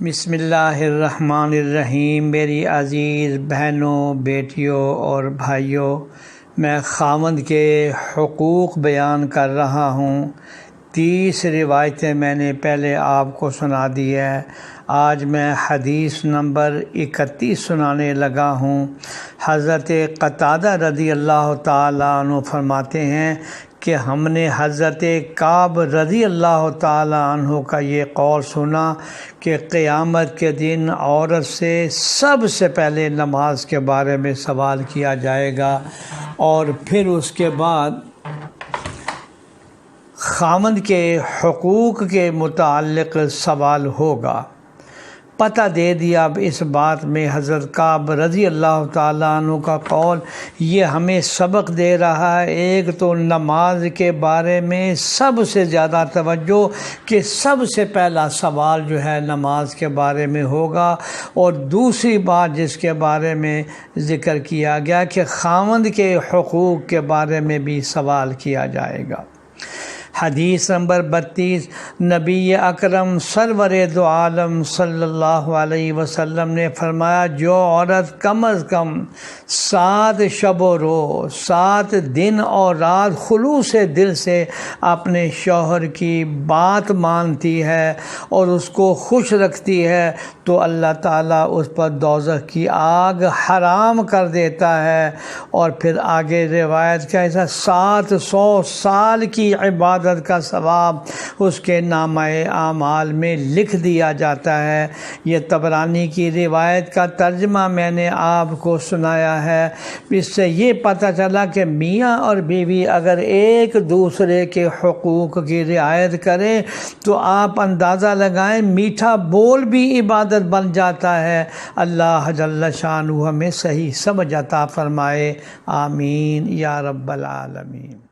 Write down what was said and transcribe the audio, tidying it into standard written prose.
بسم اللہ الرحمن الرحیم۔ میری عزیز بہنوں، بیٹیوں اور بھائیوں، میں خاوند کے حقوق بیان کر رہا ہوں۔ 30 روایتیں میں نے پہلے آپ کو سنا دی ہے۔ آج میں حدیث نمبر 31 سنانے لگا ہوں۔ حضرت قتادہ رضی اللہ تعالیٰ عنہ فرماتے ہیں کہ ہم نے حضرت کعب رضی اللہ تعالیٰ عنہ کا یہ قول سنا کہ قیامت کے دن عورت سے سب سے پہلے نماز کے بارے میں سوال کیا جائے گا اور پھر اس کے بعد خاوند کے حقوق کے متعلق سوال ہوگا۔ پتہ دے دیا اب اس بات میں حضرت کعب رضی اللہ تعالیٰ عنہ کا قول یہ ہمیں سبق دے رہا ہے۔ ایک تو نماز کے بارے میں سب سے زیادہ توجہ کہ سب سے پہلا سوال جو ہے نماز کے بارے میں ہوگا، اور دوسری بات جس کے بارے میں ذکر کیا گیا کہ خاوند کے حقوق کے بارے میں بھی سوال کیا جائے گا۔ حدیث نمبر 32، نبی اکرم سرور دو عالم صلی اللہ علیہ وسلم نے فرمایا، جو عورت کم از کم 7 شب و روز 7 دن اور رات خلوص دل سے اپنے شوہر کی بات مانتی ہے اور اس کو خوش رکھتی ہے تو اللہ تعالیٰ اس پر دوزخ کی آگ حرام کر دیتا ہے۔ اور پھر آگے روایت کا ایسا 700 سال کی عبادت کا ثواب اس کے نامہ اعمال میں لکھ دیا جاتا ہے۔ یہ طبرانی کی روایت کا ترجمہ میں نے آپ کو سنایا ہے۔ اس سے یہ پتہ چلا کہ میاں اور بیوی اگر ایک دوسرے کے حقوق کی رعایت کریں تو آپ اندازہ لگائیں میٹھا بول بھی عبادت بن جاتا ہے۔ اللہ جل شانہ ہمیں صحیح سمجھ عطا فرمائے، آمین یا رب العالمین۔